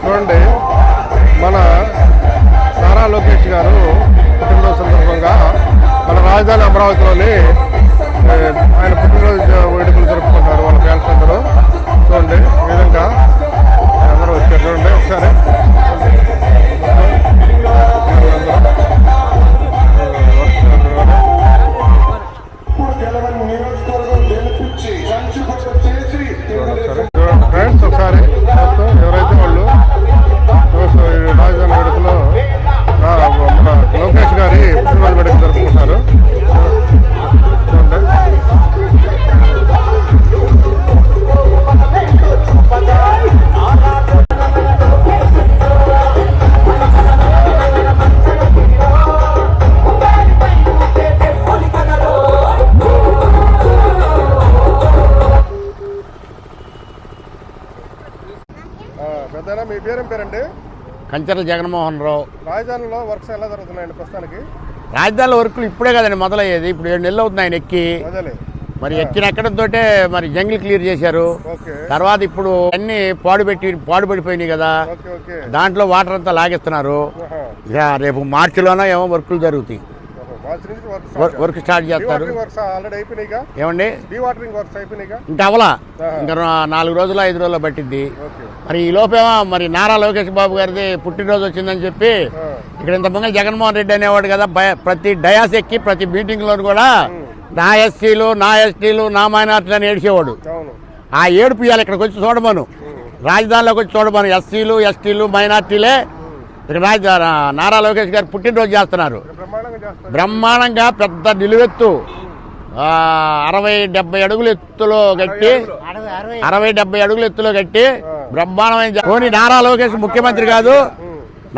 చూడండి, మన నారా లోకేష్ గారు పుట్టినరోజు సందర్భంగా మన రాజధాని అమరావతిలోని ఆయన పుట్టినరోజు వేడుకలు జరుపుకుంటారు వాళ్ళ ఫ్యాన్స్ అందరూ. చూడండి ఈ విధంగా అందరూ వచ్చారు. చూడండి ఒకసారి ఫ్రెండ్స్, ఒకసారి మొత్తం ఎవరైతే వాళ్ళు రాజధాని వేడుకలో మన లోకేష్ గారి పుట్టినరోజు వేడుక జరుపుకుంటారు. చూడండి పెద్దనా, మీ పేరేం పేరండి? కంచర్ల జగన్మోహన్ రావు. రాజధానిలో వర్క్స్ ఎలా జరుగుతున్నాయండి ప్రస్తుతానికి? రాజధానిలో వర్కులు ఇప్పుడే కదండి మొదలయ్యేది. ఇప్పుడు 7 నెలలు అవుతుంది ఆయన ఎక్కి. మరి ఎక్కిన ఎక్కడంతో మరి జంగిల్ క్లియర్ చేశారు. తర్వాత ఇప్పుడు అన్ని పాడుపడిపోయినాయి కదా, దాంట్లో వాటర్ అంతా లాగేస్తున్నారు. ఇక రేపు మార్చిలోనో ఏమో వర్కులు జరుగుతాయి. వర్క్ స్టార్ట్ చేస్తారు. ఏమండి ఇంకా అవలా, ఇంకా 4 రోజులు 5 రోజులు పట్టిద్ది. మరి ఈ లోపేమో మరి నారా లోకేష్ బాబు గారిది పుట్టినరోజు వచ్చిందని చెప్పి ఇక్కడ ఇంతమంది జగన్మోహన్ రెడ్డి అనేవాడు కదా, ప్రతి డయాస్ ఎక్కి ప్రతి మీటింగ్ లో కూడా నా ఎస్సీలు నా ఎస్టీలు నా మైనార్టీలు అని ఏడ్చేవాడు. ఆ ఏడుపు ఇవాళ ఇక్కడికి వచ్చి చూడమను, రాజధానిలోకి వచ్చి చూడమను. ఎస్సీలు ఎస్టీలు మైనార్టీలే ఇక్కడ నారా లోకేష్ గారు పుట్టినరోజు చేస్తున్నారు బ్రహ్మాండంగా. పెద్ద నిలువెత్తు 60-70 అడుగుల ఎత్తులో కట్టి 60-70 అడుగుల ఎత్తులో కట్టి బ్రహ్మాండమైన. పోనీ నారా లోకేష్ ముఖ్యమంత్రి కాదు,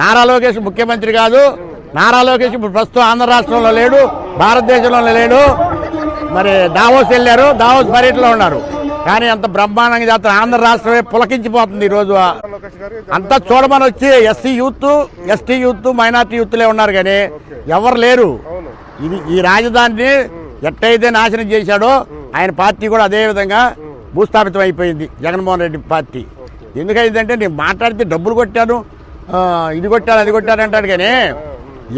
నారా లోకేష్ ముఖ్యమంత్రి కాదు. నారా లోకేష్ ఇప్పుడు ప్రస్తుతం ఆంధ్ర రాష్ట్రంలో లేడు, భారతదేశంలో లేడు. మరి దావోస్ వెళ్ళారు, దావోస్ పర్యటనలో ఉన్నారు. కానీ అంత బ్రహ్మాండంగా చేస్తారు. ఆంధ్ర రాష్ట్రమే పులకించిపోతుంది ఈరోజు. అంతా చూడమని వచ్చి SC youth, ST youth, minority యూత్లే ఉన్నారు కానీ ఎవరు లేరు. ఈ రాజధానిని ఎట్టయితే నాశనం చేశాడో ఆయన పార్టీ కూడా అదే విధంగా భూస్థాపితం అయిపోయింది, జగన్మోహన్ రెడ్డి పార్టీ. ఎందుకైందంటే నేను మాట్లాడితే డబ్బులు కొట్టాను, ఇది కొట్టాను, అది కొట్టాను అంటాడు. కానీ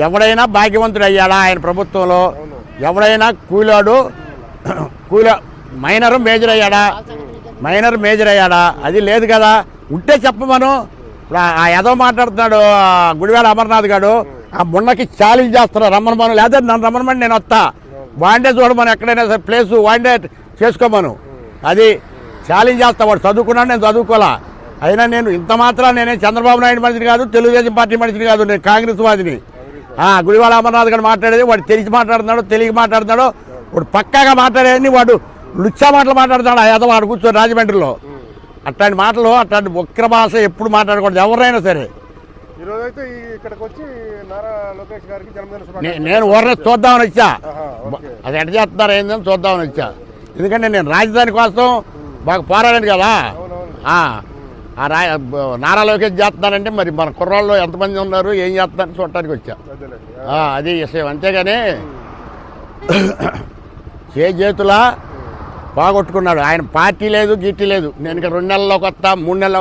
ఎవడైనా భాగ్యవంతుడు అయ్యాడా ఆయన ప్రభుత్వంలో? ఎవడైనా మైనర్ మేజర్ అయ్యాడా? అది లేదు కదా. ఉంటే చెప్పమను. ఆ ఏదో మాట్లాడుతున్నాడు గుడివాడ అమర్నాథ్ గారు, ఆ మున్నకి ఛాలెంజ్ చేస్తున్నారు, రమ్మనమను. లేదా నన్ను రమ్మనమని నేను వస్తా, వాండే చూడమను, ఎక్కడైనా సరే ప్లేసు వాండే చేసుకోమను. అది ఛాలెంజ్ చేస్తా. వాడు చదువుకున్నాడు, నేను చదువుకోవాలా. అయినా నేను ఇంత మాత్రం నేనే చంద్రబాబు నాయుడు మనిషిని కాదు, తెలుగుదేశం పార్టీ మనిషిని కాదు, నేను కాంగ్రెస్ వాదిని. గుడివాడ అమర్నాథ్ గారు మాట్లాడేది వాడు తెలిసి మాట్లాడుతున్నాడో తెలియక మాట్లాడుతున్నాడో, వాడు పక్కాగా మాట్లాడేది వాడు లుచ్చా మాటలు మాట్లాడుతున్నాడు. ఏదో వాడు కూర్చొని రాజమండ్రిలో అట్లాంటి మాటలు, అట్లాంటి వక్ర భాష ఎప్పుడు మాట్లాడకూడదు ఎవరైనా సరే. నేను ఊరినే చూద్దామని వచ్చా, అది ఎట్ట చేస్తున్నారు ఏందని చూద్దామని వచ్చా. ఎందుకంటే నేను రాజధాని కోసం బాగా పోరాడాను కదా. నారా లోకేష్ చేస్తున్నారంటే మరి మన కుర్రాళ్ళు ఎంతమంది ఉన్నారు, ఏం చేస్తున్నారని చూడటానికి వచ్చా. అది విషయం. అంతేగాని చేతులా పోగొట్టుకున్నాడు ఆయన. పార్టీ లేదు, గీటీ లేదు. నేను ఇక్కడ 2 నెలల్లో కొత్త 3 నెలల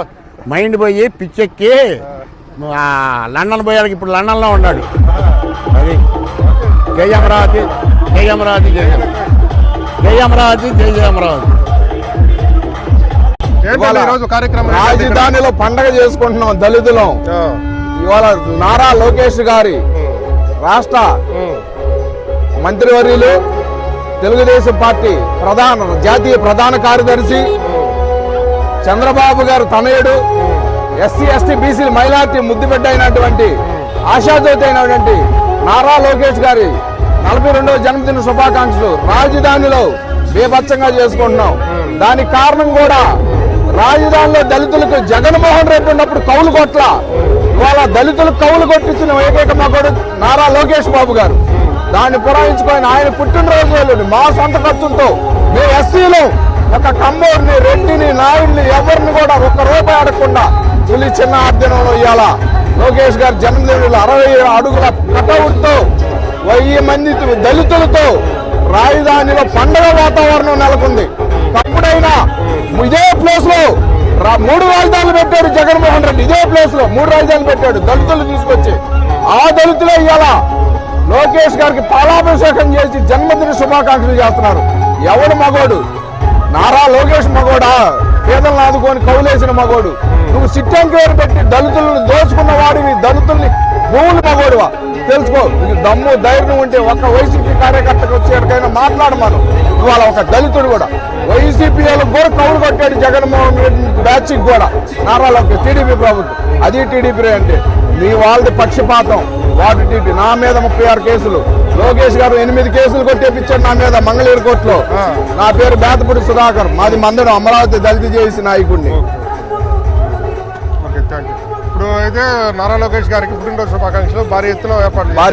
మైండ్ పోయి పిచ్చెక్కి లండన్ పోయానికి ఇప్పుడు లండన్లో ఉన్నాడు. అది జై అమరావతి, జై అమరావతి, జై అమరావతి, జై అమరావతి. రాజధానిలో పండగ చేసుకుంటున్నాం దళితులం. ఇవాళ నారా లోకేష్ గారి రాష్ట్ర మంత్రివర్యులు, తెలుగుదేశం పార్టీ జాతీయ ప్రధాన కార్యదర్శి చంద్రబాబు గారు తనయుడు, ఎస్సీ ఎస్టీ బీసీ మైనార్టీ ముద్దుబిడ్డ అయినటువంటి ఆశాజ్యోతి అయినటువంటి నారా లోకేష్ గారి 42వ జన్మదిన శుభాకాంక్షలు రాజధానిలో బేభత్సంగా చేసుకుంటున్నాం. దానికి కారణం కూడా రాజధానిలో దళితులకు జగన్మోహన్ రెడ్డి ఉన్నప్పుడు కౌలు కొట్ల, ఇవాళ దళితులకు కౌలు కొట్టించిన ఏకైక మగడు నారా లోకేష్ బాబు గారు. దాన్ని పురాయించుకొని ఆయన పుట్టినరోజులు మా సొంత ఖర్చులతో మేము ఎస్సీలు ఒక కమ్మోడిని, రెడ్డిని, నాయుడిని ఎవరిని కూడా ₹1 అడగకుండా తొలి చిన్న ఆర్దినంలో ఇవాళ లోకేష్ గారి జన్మదినంలో 60 అడుగుల కటౌట్తో 1000 మంది దళితులతో రాజధానిలో పండుగ వాతావరణం నెలకొంది. అప్పుడైనా ఇదే ప్లేస్ లో 3 రాజధానులు పెట్టారు జగన్మోహన్ రెడ్డి ఇదే ప్లేస్ లో 3 రాజధానులు పెట్టాడు దళితులు తీసుకొచ్చి. ఆ దళితులే ఇవాళ లోకేష్ గారికి పాలాభిషేకం చేసి జన్మదిన శుభాకాంక్షలు చేస్తున్నారు. ఎవడు మగోడు? నారా లోకేష్ మగోడా? పేదలను ఆదుకొని కౌలేసిన మగోడు. నువ్వు సిట్ ఎంక్వైరీ పెట్టి దళితులను దోచుకున్న వాడివి, దళితుల్ని భూములు మగోడువా? తెలుసుకో. నీకు దమ్ము ధైర్యం ఉంటే ఒక్క వైసీపీ కార్యకర్తకు వచ్చేటికైనా మాట్లాడమను. ఇవాళ ఒక దళితుడు కూడా వైసీపీ వాళ్ళకు కూడా కౌలు కొట్టాడు జగన్మోహన్ రెడ్డి బ్యాచ్కి కూడా నారా లోకేష్ టీడీపీ ప్రభుత్వం. అది టీడీపీ అంటే మీ వాళ్ళది పక్షపాతం. వాటి టీడీ నా మీద 36 కేసులు, లోకేష్ గారు 8 కేసులు కొట్టేపించాడు నా మీద మంగళగిరి కోర్టులో. నా పేరు బేతపూడి సుధాకర్, మాది మందడం, అమరావతి దళిత జేఏసీ నాయకుడిని. Okay, thank you. ఇప్పుడు అయితే నారా లోకేష్ గారికి పుట్టినరోజు శుభాకాంక్షలు భారీ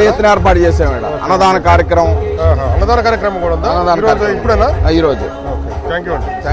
ఎత్తున ఏర్పాటు చేసాం. అన్నదాన కార్యక్రమం అన్నదాన కార్యక్రమం కూడా ఉందా? ఇప్పుడేనా? ఈ రోజు. థ్యాంక్ యూ అండి.